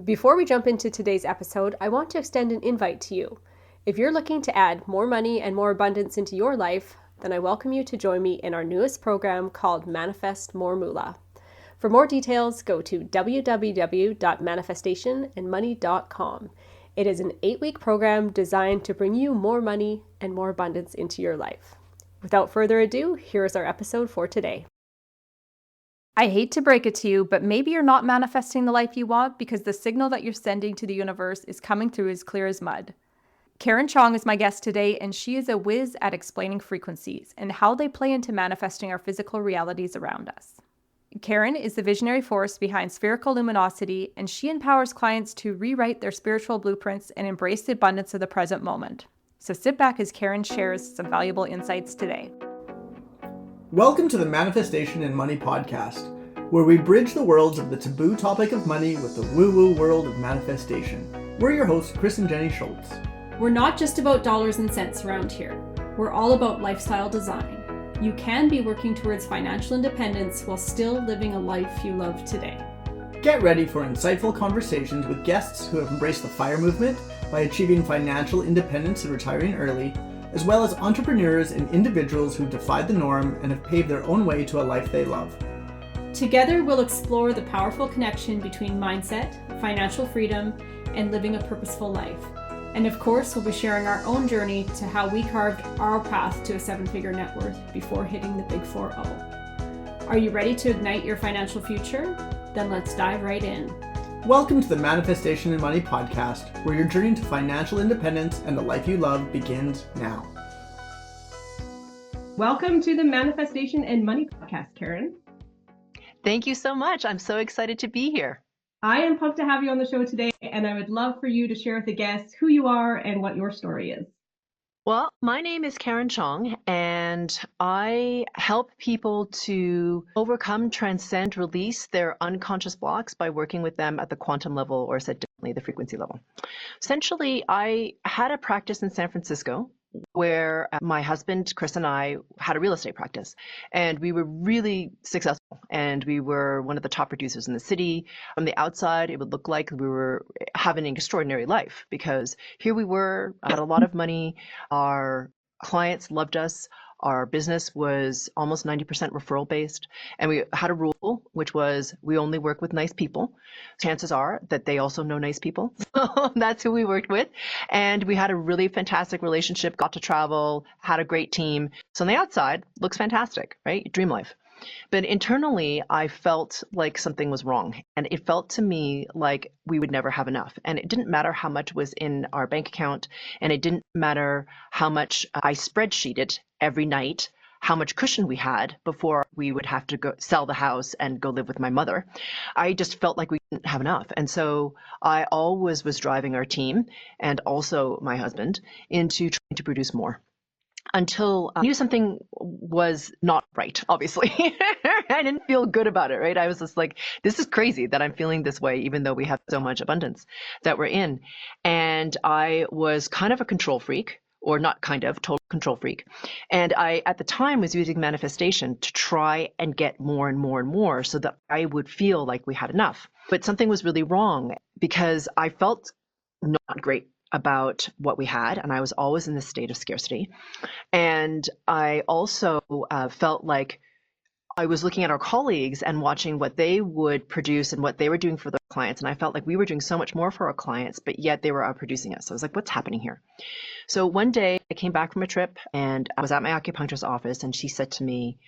Before we jump into today's episode, I want to extend an invite to you. If you're looking to add more money and more abundance into your life, then I welcome you to join me in our newest program called Manifest More Moolah. For more details, go to www.manifestationandmoney.com. It is an 8-week program designed to bring you more money and more abundance into your life. Without further ado, here is our episode for today. I hate to break it to you, but maybe you're not manifesting the life you want because the signal that you're sending to the universe is coming through as clear as mud. Karen Cheong is my guest today, and she is a whiz at explaining frequencies and how they play into manifesting our physical realities around us. Karen is the visionary force behind Spherical Luminosity, and she empowers clients to rewrite their spiritual blueprints and embrace the abundance of the present moment. So sit back as Karen shares some valuable insights today. Welcome to the Manifestation and Money podcast, where we bridge the worlds of the taboo topic of money with the woo-woo world of manifestation. We're your hosts, Chris and Jenni Schultz. We're not just about dollars and cents around here. We're all about lifestyle design. You can be working towards financial independence while still living a life you love today. Get ready for insightful conversations with guests who have embraced the FIRE movement by achieving financial independence and retiring early, as well as entrepreneurs and individuals who defied the norm and have paved their own way to a life they love. Together, we'll explore the powerful connection between mindset, financial freedom, and living a purposeful life. And of course, we'll be sharing our own journey to how we carved our path to a 7-figure net worth before hitting the big 4-0. Are you ready to ignite your financial future? Then let's dive right in. Welcome to the Manifestation and Money podcast, where your journey to financial independence and the life you love begins now. Welcome to the Manifestation and Money podcast, Karen. Thank you so much. I'm so excited to be here. I am pumped to have you on the show today, and I would love for you to share with the guests who you are and what your story is. Well, my name is Karen Cheong, and I help people to overcome, transcend, release their unconscious blocks by working with them at the quantum level, or said differently, the frequency level. Essentially, I had a practice in San Francisco where my husband, Chris, and I had a real estate practice, and we were really successful, and we were one of the top producers in the city. From the outside, it would look like we were having an extraordinary life because here we were, had a lot of money, our clients loved us, our business was almost 90% referral based, and we had a rule, which was we only work with nice people. Chances are that they also know nice people. So that's who we worked with. And we had a really fantastic relationship, got to travel, had a great team. So on the outside, looks fantastic, right? Dream life. But internally, I felt like something was wrong. And it felt to me like we would never have enough. And it didn't matter how much was in our bank account. And it didn't matter how much I spreadsheeted every night, how much cushion we had before we would have to go sell the house and go live with my mother. I just felt like we didn't have enough. And so I always was driving our team and also my husband into trying to produce more, until I knew something was not right, obviously. I didn't feel good about it, right? I was just like, this is crazy that I'm feeling this way, even though we have so much abundance that we're in. And I was kind of a control freak, or not kind of, total control freak. And I, at the time, was using manifestation to try and get more and more and more so that I would feel like we had enough. But something was really wrong because I felt not great about what we had, and I was always in this state of scarcity. And I also felt like I was looking at our colleagues and watching what they would produce and what they were doing for their clients, and I felt like we were doing so much more for our clients, but yet they were outproducing us. So I was like, what's happening here? So one day I came back from a trip, and I was at my acupuncturist's office, and she said to me,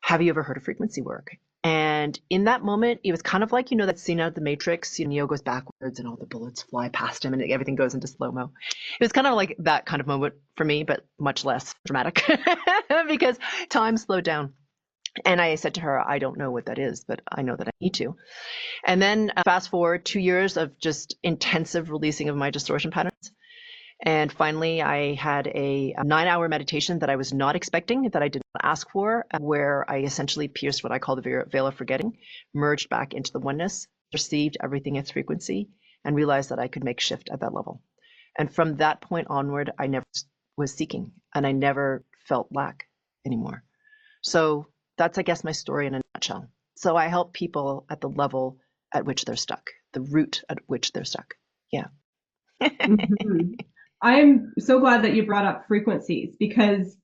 have you ever heard of frequency work? And in that moment, it was kind of like, that scene out of The Matrix, Neo goes backwards and all the bullets fly past him and everything goes into slow-mo. It was kind of like that kind of moment for me, but much less dramatic because time slowed down. And I said to her, I don't know what that is, but I know that I need to. And then fast forward 2 years of just intensive releasing of my distortion patterns. And finally, I had a 9-hour meditation that I was not expecting, that I did not ask for, where I essentially pierced what I call the veil of forgetting, merged back into the oneness, received everything its frequency, and realized that I could make shift at that level. And from that point onward, I never was seeking, and I never felt lack anymore. So that's, I guess, my story in a nutshell. So I help people at the level at which they're stuck. the root at which they're stuck. Yeah. Mm-hmm. I'm so glad that you brought up frequencies, because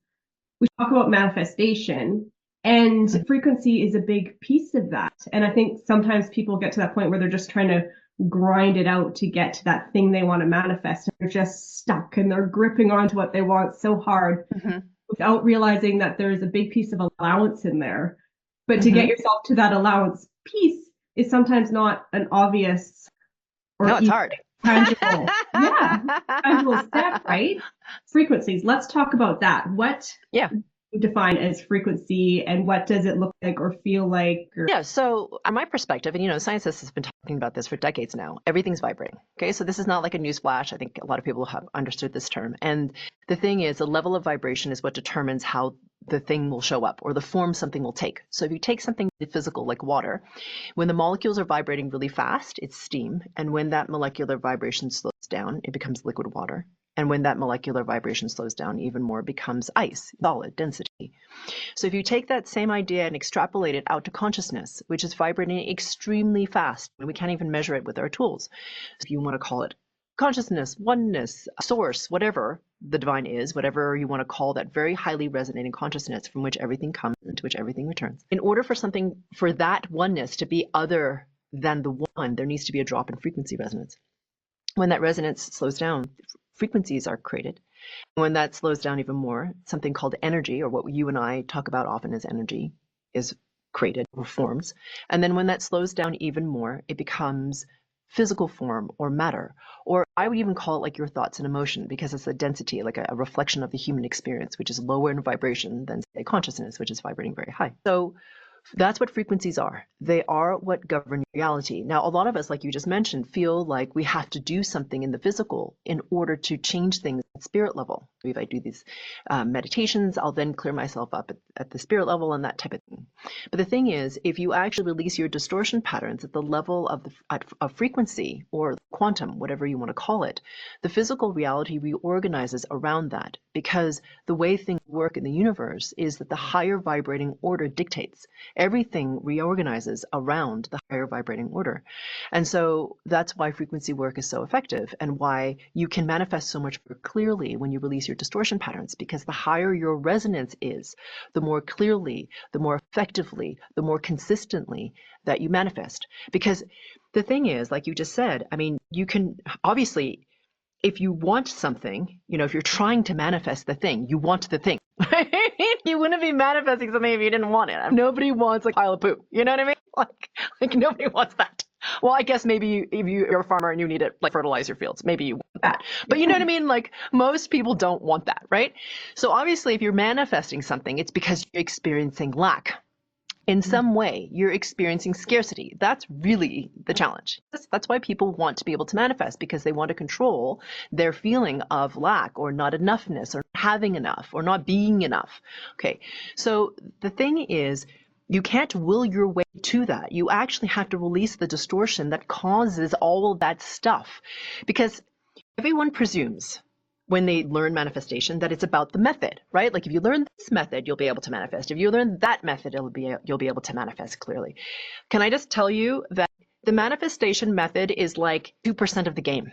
we talk about manifestation and frequency is a big piece of that. And I think sometimes people get to that point where they're just trying to grind it out to get to that thing they want to manifest. And they're just stuck and they're gripping onto what they want so hard without realizing that there's a big piece of allowance in there. But to get yourself to that allowance piece is sometimes not an obvious or no, it's hard. Tangible. Yeah. Tangible step, right? Frequencies. Let's talk about that. What you define as frequency, and what does it look like or feel like? Yeah, so my perspective, and scientists have been talking about this for decades now, everything's vibrating. Okay, so this is not like a news flash. I think a lot of people have understood this term. And the thing is, the level of vibration is what determines how the thing will show up or the form something will take. So if you take something physical like water, when the molecules are vibrating really fast, it's steam. And when that molecular vibration slows down, it becomes liquid water. And when that molecular vibration slows down even more, it becomes ice, solid density. So if you take that same idea and extrapolate it out to consciousness, which is vibrating extremely fast, and we can't even measure it with our tools. If you want to call it consciousness, oneness, source, whatever the divine is, whatever you want to call that very highly resonating consciousness from which everything comes and to which everything returns. In order for that oneness to be other than the one, there needs to be a drop in frequency resonance. When that resonance slows down, frequencies are created. When that slows down even more, something called energy, or what you and I talk about often as energy, is created or forms. And then when that slows down even more, it becomes physical form or matter. Or I would even call it like your thoughts and emotion, because it's a density, like a reflection of the human experience, which is lower in vibration than, say, consciousness, which is vibrating very high. So that's what frequencies are. They are what govern reality. Now, a lot of us, like you just mentioned, feel like we have to do something in the physical in order to change things at spirit level. If I do these meditations, I'll then clear myself up at the spirit level and that type of thing. But the thing is, if you actually release your distortion patterns at the level of frequency or quantum, whatever you want to call it, the physical reality reorganizes around that, because the way things work in the universe is that the higher vibrating order dictates. Everything reorganizes around the higher vibrating order. And so that's why frequency work is so effective, and why you can manifest so much more clearly when you release your distortion patterns, because the higher your resonance is, the more clearly, the more effectively, the more consistently that you manifest. Because the thing is, like you just said, I mean, you can obviously, if you want something, if you're trying to manifest the thing, you want the thing. You wouldn't be manifesting something if you didn't want it. Nobody wants a pile of poo. You know what I mean? Like nobody wants that. Well, I guess maybe if you're a farmer and you need it, like, fertilize your fields, maybe you want that. But you know what I mean? Like, most people don't want that, right? So obviously, if you're manifesting something, it's because you're experiencing lack. In some way, you're experiencing scarcity. That's really the challenge. That's why people want to be able to manifest, because they want to control their feeling of lack or not enoughness or having enough or not being enough. Okay, so the thing is, you can't will your way to that. You actually have to release the distortion that causes all of that stuff, because everyone presumes when they learn manifestation that it's about the method, right? Like, if you learn this method, you'll be able to manifest. If you learn that method, you'll be able to manifest clearly. Can I just tell you that the manifestation method is like 2% of the game?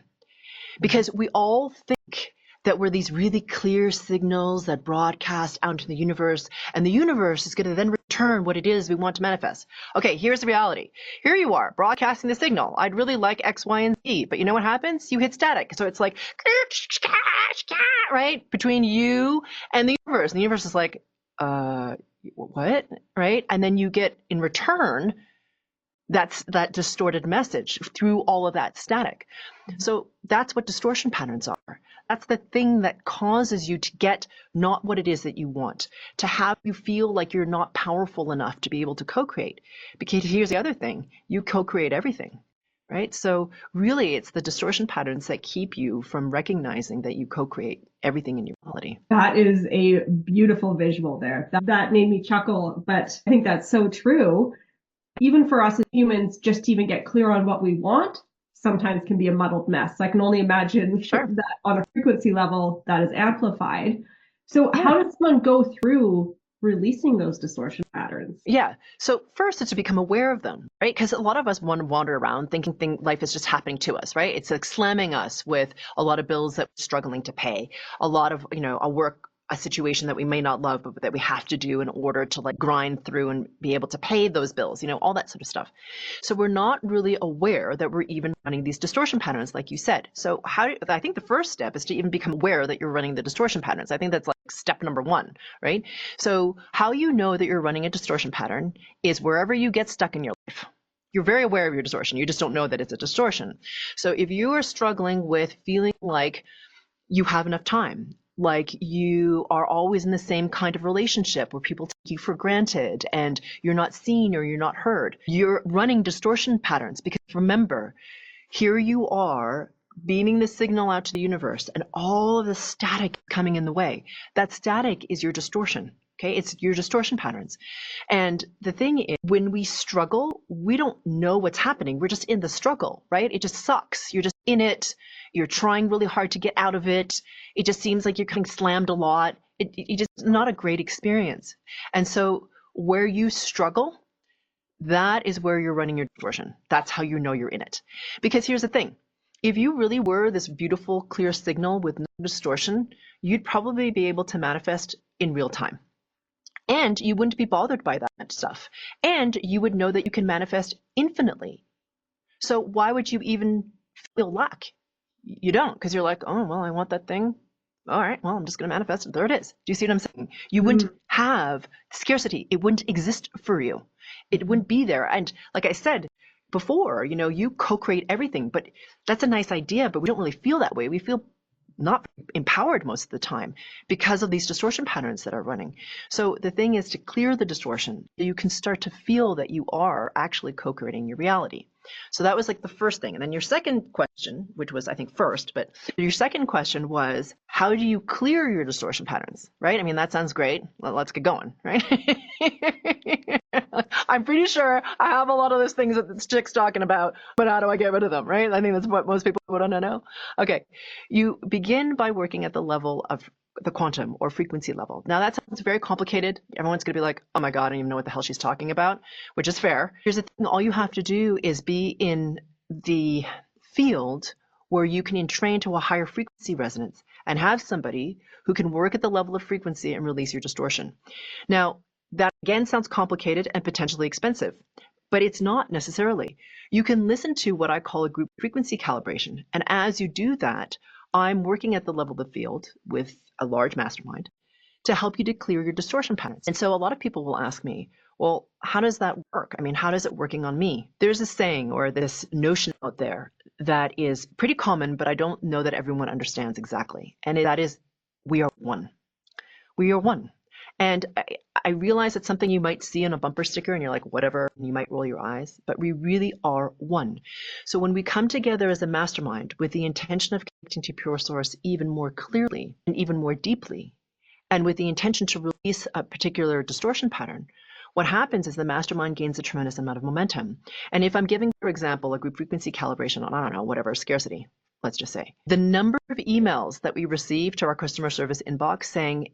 Because we all think that we're these really clear signals that broadcast out into the universe, and the universe is going to then return what it is we want to manifest. Okay, here's the reality. Here you are, broadcasting the signal. I'd really like X, Y, and Z, but you know what happens? You hit static. So it's like, right, between you and the universe. And the universe is like, what, right? And then you get, in return, that's that distorted message through all of that static. So that's what distortion patterns are. That's the thing that causes you to get not what it is that you want, to have you feel like you're not powerful enough to be able to co-create. Because here's the other thing, you co-create everything, right? So really, it's the distortion patterns that keep you from recognizing that you co-create everything in your reality. That is a beautiful visual there. That made me chuckle, but I think that's so true. Even for us as humans, just to even get clear on what we want sometimes can be a muddled mess. I can only imagine that on a frequency level that is amplified. So how does someone go through releasing those distortion patterns? Yeah. So first it's to become aware of them, right? Because a lot of us want to wander around thinking life is just happening to us, right? It's like slamming us with a lot of bills that we're struggling to pay, a lot of, a situation that we may not love, but that we have to do in order to like grind through and be able to pay those bills, all that sort of stuff. So we're not really aware that we're even running these distortion patterns, like you said. So I think the first step is to even become aware that you're running the distortion patterns. I think that's like step number one, right? So how you know that you're running a distortion pattern is wherever you get stuck in your life. You're very aware of your distortion. You just don't know that it's a distortion. So if you are struggling with feeling like you have enough time, like you are always in the same kind of relationship where people take you for granted and you're not seen or you're not heard, you're running distortion patterns. Because remember, here you are beaming the signal out to the universe and all of the static coming in the way. That static is your distortion. Okay, it's your distortion patterns. And the thing is, when we struggle, we don't know what's happening. We're just in the struggle, right? It just sucks. You're just in it. You're trying really hard to get out of it. It just seems like you're getting slammed a lot. It just not a great experience. And so where you struggle, that is where you're running your distortion. That's how you know you're in it. Because here's the thing. If you really were this beautiful, clear signal with no distortion, you'd probably be able to manifest in real time. And you wouldn't be bothered by that stuff. And you would know that you can manifest infinitely. So why would you even feel lack? You don't, because you're like, oh, well, I want that thing. All right, well, I'm just going to manifest it. There it is. Do you see what I'm saying? You wouldn't have scarcity. It wouldn't exist for you. It wouldn't be there. And like I said before, you co-create everything, but that's a nice idea, but we don't really feel that way. We feel not empowered most of the time because of these distortion patterns that are running. So the thing is to clear the distortion, you can start to feel that you are actually co-creating your reality. So that was like the first thing. And then your second question, which was I think first, but your second question was, how do you clear your distortion patterns, right? I mean, that sounds great. Well, let's get going, right? I'm pretty sure I have a lot of those things that this chick's talking about, but how do I get rid of them, right? I think that's what most people would want to know. Okay, you begin by working at the level of the quantum or frequency level. Now that sounds very complicated. Everyone's going to be like, oh my God, I don't even know what the hell she's talking about, which is fair. Here's the thing. All you have to do is be in the field where you can entrain to a higher frequency resonance and have somebody who can work at the level of frequency and release your distortion. Now, that again sounds complicated and potentially expensive, but it's not necessarily. You can listen to what I call a group frequency calibration. And as you do that, I'm working at the level of the field with a large mastermind to help you to clear your distortion patterns. And so a lot of people will ask me, well, how does that work? I mean, how does it working on me? There's a saying or this notion out there that is pretty common, but I don't know that everyone understands exactly. And that is, we are one. We are one. And I realize it's something you might see on a bumper sticker and you're like, whatever, and you might roll your eyes, but we really are one. So when we come together as a mastermind with the intention of connecting to pure source even more clearly and even more deeply, and with the intention to release a particular distortion pattern, what happens is the mastermind gains a tremendous amount of momentum. And if I'm giving, for example, a group frequency calibration on, I don't know, whatever, scarcity, let's just say, the number of emails that we receive to our customer service inbox saying,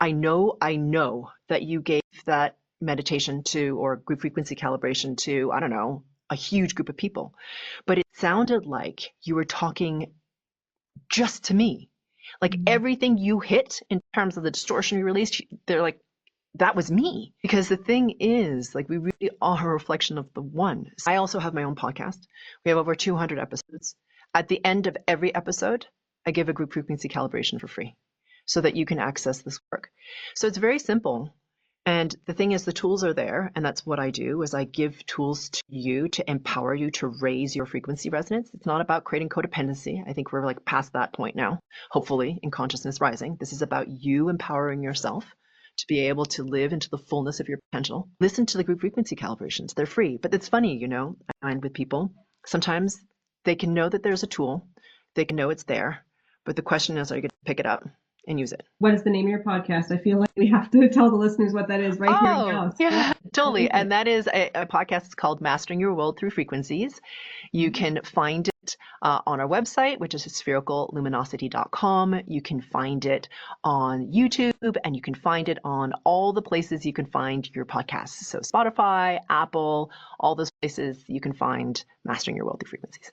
I know that you gave that meditation to, or group frequency calibration to, I don't know, a huge group of people, but it sounded like you were talking just to me. Like everything you hit in terms of the distortion you released, they're like, that was me. Because the thing is, like, we really are a reflection of the one. I also have my own podcast. We have over 200 episodes. At the end of every episode, I give a group frequency calibration for free, so that you can access this work. So it's very simple. And the thing is, the tools are there. And that's what I do, is I give tools to you to empower you to raise your frequency resonance. It's not about creating codependency. I think we're like past that point now, hopefully, in Consciousness Rising. This is about you empowering yourself to be able to live into the fullness of your potential. Listen to the group frequency calibrations. They're free. But it's funny, I find with people, sometimes they can know that there's a tool. They can know it's there. But the question is, are you going to pick it up and use it? What is the name of your podcast? I feel like we have to tell the listeners what that is right here now. Yeah, totally. And that is a podcast called Mastering Your World Through Frequencies. You can find it it on our website, which is sphericalluminosity.com. You can find it on YouTube, and you can find it on all the places you can find your podcasts. So Spotify, Apple, all those places you can find Mastering Your Wealthy Frequencies.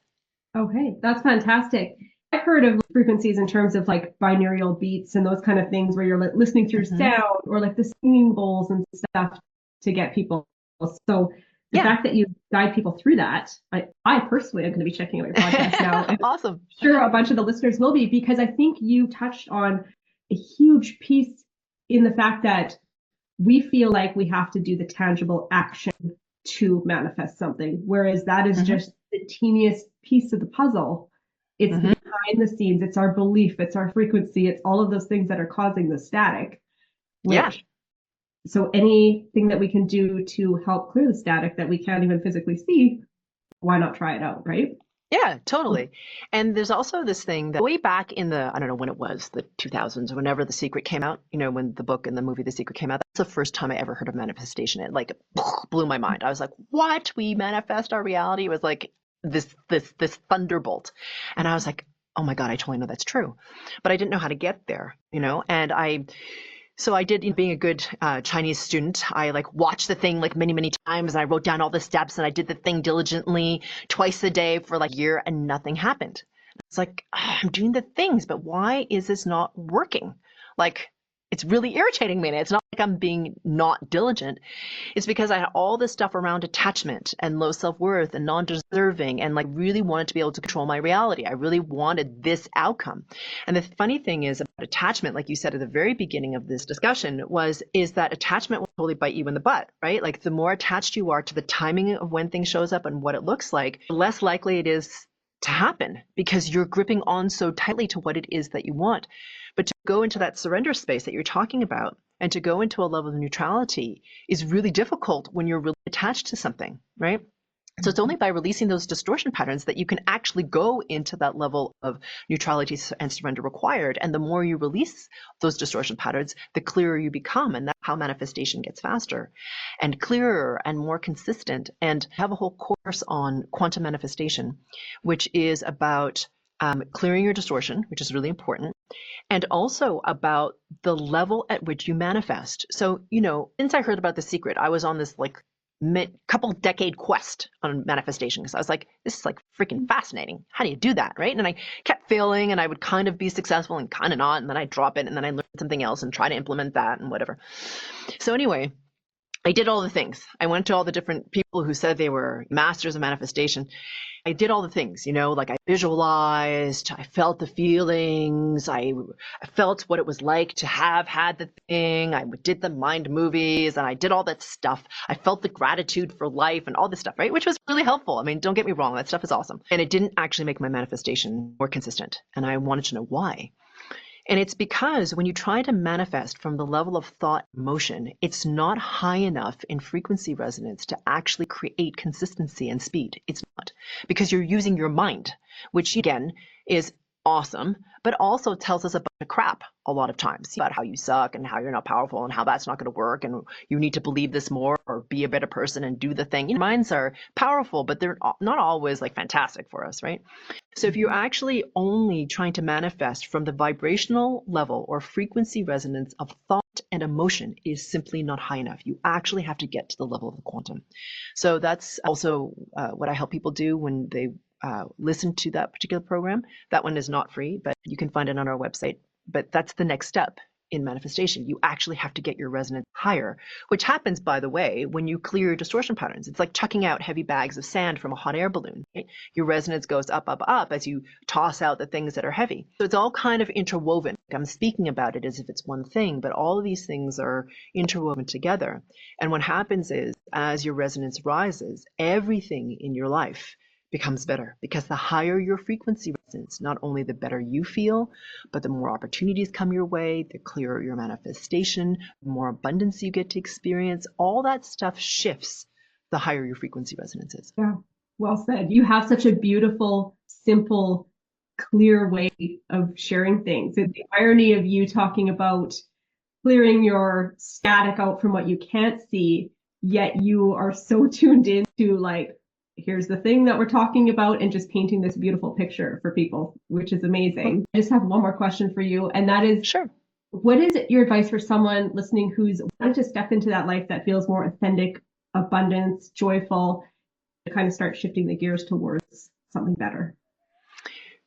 Okay, that's fantastic. I've heard of frequencies in terms of like binaural beats and those kind of things where you're listening through sound, or like the singing bowls and stuff to get people. So the fact that you guide people through that, I personally am going to be checking out your podcast now. And Awesome. I'm sure a bunch of the listeners will be, because I think you touched on a huge piece in the fact that we feel like we have to do the tangible action to manifest something, whereas that is just the teeniest piece of the puzzle. It's the behind the scenes, it's our belief, it's our frequency, it's all of those things that are causing the static. So anything that we can do to help clear the static that we can't even physically see, why not try it out, right? Yeah, totally. And there's also this thing that way back in the, I don't know when it was, the 2000s, whenever The Secret came out, when the book and the movie The Secret came out, that's the first time I ever heard of manifestation. It like blew my mind. I was like, what? We manifest our reality? It was like this thunderbolt. And I was like, oh my God, I totally know that's true. But I didn't know how to get there, and so I did, being a good Chinese student, I like watched the thing like many, many times, and I wrote down all the steps, and I did the thing diligently twice a day for like a year, and nothing happened. It's like, I'm doing the things, but why is this not working? Like, it's really irritating me. And it's not like I'm being not diligent. It's because I had all this stuff around attachment and low self-worth and non-deserving, and like really wanted to be able to control my reality. I really wanted this outcome. And the funny thing is about attachment, like you said at the very beginning of this discussion, is that attachment will totally bite you in the butt, right? Like the more attached you are to the timing of when things shows up and what it looks like, the less likely it is to happen, because you're gripping on so tightly to what it is that you want. But to go into that surrender space that you're talking about, and to go into a level of neutrality, is really difficult when you're really attached to something, right? So it's only by releasing those distortion patterns that you can actually go into that level of neutrality and surrender required. And the more you release those distortion patterns, the clearer you become. And that's how manifestation gets faster and clearer and more consistent. And I have a whole course on quantum manifestation, which is about clearing your distortion, which is really important, and also about the level at which you manifest. So, since I heard about The Secret, I was on this like couple decade quest on manifestation, because I was like, this is like freaking fascinating. How do you do that, right? And I kept failing, and I would kind of be successful and kind of not, and then I'd drop it, and then I learned something else and try to implement that and whatever. So anyway, I did all the things. I went to all the different people who said they were masters of manifestation. I did all the things, like I visualized, I felt the feelings, I felt what it was like to have had the thing, I did the mind movies, and I did all that stuff. I felt the gratitude for life and all this stuff, right? Which was really helpful. I mean, don't get me wrong, that stuff is awesome. And it didn't actually make my manifestation more consistent. And I wanted to know why. And it's because when you try to manifest from the level of thought motion, it's not high enough in frequency resonance to actually create consistency and speed. It's not, because you're using your mind, which again is awesome, but also tells us a bunch of crap a lot of times about how you suck and how you're not powerful and how that's not going to work and you need to believe this more or be a better person and do the thing. Minds are powerful, but they're not always like fantastic for us, right? So if you're actually only trying to manifest from the vibrational level or frequency resonance of thought and emotion, is simply not high enough. You actually have to get to the level of the quantum. So that's also what I help people do when they listen to that particular program. That one is not free, but you can find it on our website. But that's the next step in manifestation. You actually have to get your resonance higher, which happens, by the way, when you clear your distortion patterns. It's like chucking out heavy bags of sand from a hot air balloon. Right? Your resonance goes up, up, up as you toss out the things that are heavy. So it's all kind of interwoven. I'm speaking about it as if it's one thing, but all of these things are interwoven together. And what happens is, as your resonance rises, everything in your life becomes better, because the higher your frequency resonance, not only the better you feel, but the more opportunities come your way, the clearer your manifestation, the more abundance you get to experience. All that stuff shifts the higher your frequency resonance is. Yeah, well said. You have such a beautiful, simple, clear way of sharing things. And the irony of you talking about clearing your static out from what you can't see, yet you are so tuned into like here's the thing that we're talking about, and just painting this beautiful picture for people, which is amazing. I just have one more question for you, and that is, Sure. what is your advice for someone listening who's wanted to step into that life that feels more authentic, abundance, joyful, to kind of start shifting the gears towards something better?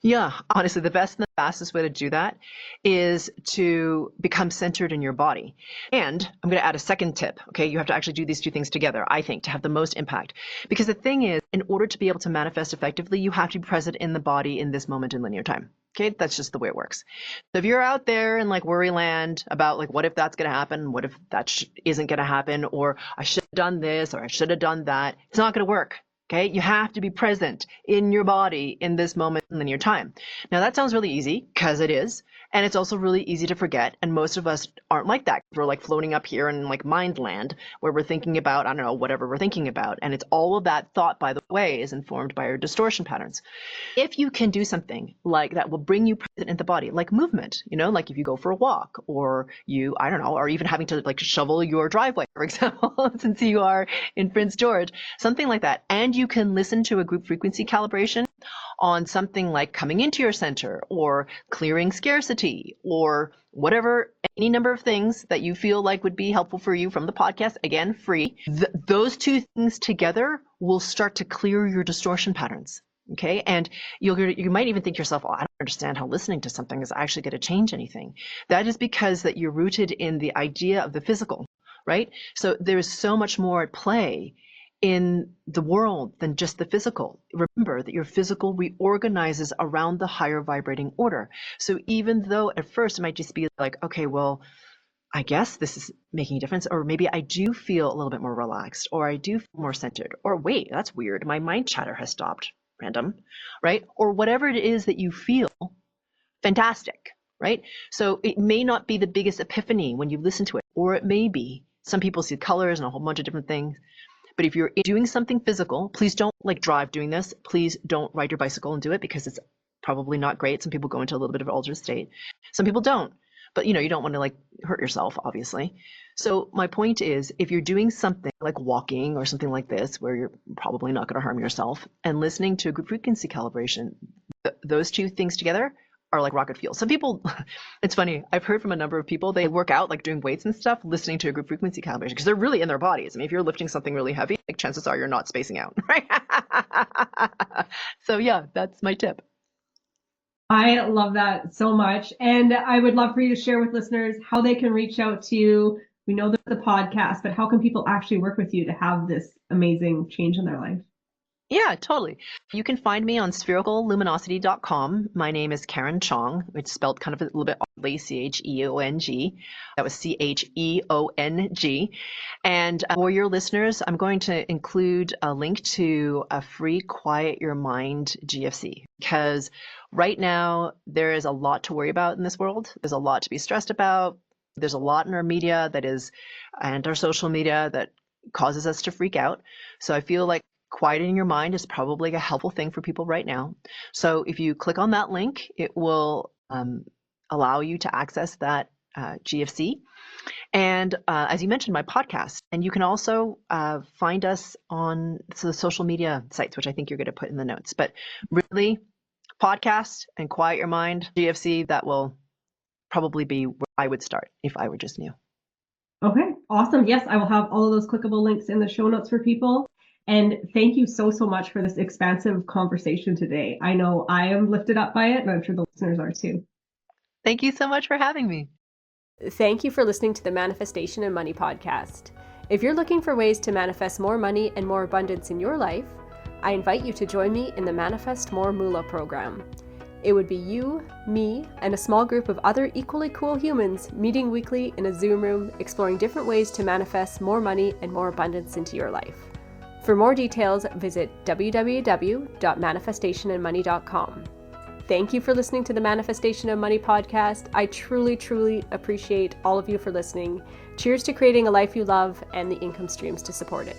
Yeah, honestly, the best and the fastest way to do that is to become centered in your body. And I'm going to add a second tip. Okay, you have to actually do these two things together, I think, to have the most impact. Because the thing is, in order to be able to manifest effectively, you have to be present in the body in this moment in linear time. Okay, that's just the way it works. So if you're out there in like worry land about like, what if that's going to happen? What if that isn't going to happen? Or I should have done this, or I should have done that. It's not going to work. Okay, you have to be present in your body in this moment in linear time. Now that sounds really easy, because it is, and it's also really easy to forget. And most of us aren't like that. We're like floating up here in like mind land, where we're thinking about, I don't know, whatever we're thinking about. And it's all of that thought, by the way, is informed by our distortion patterns. If you can do something like that will bring you present in the body, like movement, like if you go for a walk, or you, I don't know, or even having to like shovel your driveway, for example, since you are in Prince George, something like that. And you can listen to a group frequency calibration on something like coming into your center, or clearing scarcity, or whatever, any number of things that you feel like would be helpful for you from the podcast, again, free. Those two things together will start to clear your distortion patterns. Okay, and you might even think to yourself, oh, I don't understand how listening to something is actually going to change anything. That is because that you're rooted in the idea of the physical, right? So there's so much more at play in the world than just the physical. Remember that your physical reorganizes around the higher vibrating order. So even though at first it might just be like, okay, well, I guess this is making a difference, or maybe I do feel a little bit more relaxed, or I do feel more centered, or wait, that's weird, my mind chatter has stopped, random, right? Or whatever it is that you feel, fantastic, right? So it may not be the biggest epiphany when you listen to it, or it may be. Some people see colors and a whole bunch of different things. But if you're doing something physical, please don't like drive doing this. Please don't ride your bicycle and do it, because it's probably not great. Some people go into a little bit of an altered state. Some people don't. But you don't want to like hurt yourself, obviously. So my point is, if you're doing something like walking or something like this, where you're probably not going to harm yourself, and listening to a group frequency calibration, those two things together are like rocket fuel. Some people, it's funny, I've heard from a number of people, they work out like doing weights and stuff, listening to a group frequency calibration, because they're really in their bodies. I mean, if you're lifting something really heavy, like chances are you're not spacing out, right? So yeah, that's my tip. I love that so much. And I would love for you to share with listeners how they can reach out to you. We know there's the podcast, but how can people actually work with you to have this amazing change in their life? Yeah, totally. You can find me on sphericalluminosity.com. My name is Karen Cheong, which is spelled kind of a little bit oddly, Cheong. That was Cheong. And for your listeners, I'm going to include a link to a free Quiet Your Mind GFC, because right now there is a lot to worry about in this world. There's a lot to be stressed about. There's a lot in our media and our social media that causes us to freak out. So I feel like quieting your mind is probably a helpful thing for people right now. So if you click on that link, it will allow you to access that GFC. And as you mentioned, my podcast. And you can also find us on the social media sites, which I think you're going to put in the notes. But really, podcast and Quiet Your Mind, GFC, that will probably be where I would start if I were just new. Okay, awesome. Yes, I will have all of those clickable links in the show notes for people. And thank you so, so much for this expansive conversation today. I know I am lifted up by it, and I'm sure the listeners are too. Thank you so much for having me. Thank you for listening to the Manifestation and Money podcast. If you're looking for ways to manifest more money and more abundance in your life, I invite you to join me in the Manifest More Moolah program. It would be you, me, and a small group of other equally cool humans meeting weekly in a Zoom room, exploring different ways to manifest more money and more abundance into your life. For more details, visit www.manifestationandmoney.com. Thank you for listening to the Manifestation of Money podcast. I truly, truly appreciate all of you for listening. Cheers to creating a life you love and the income streams to support it.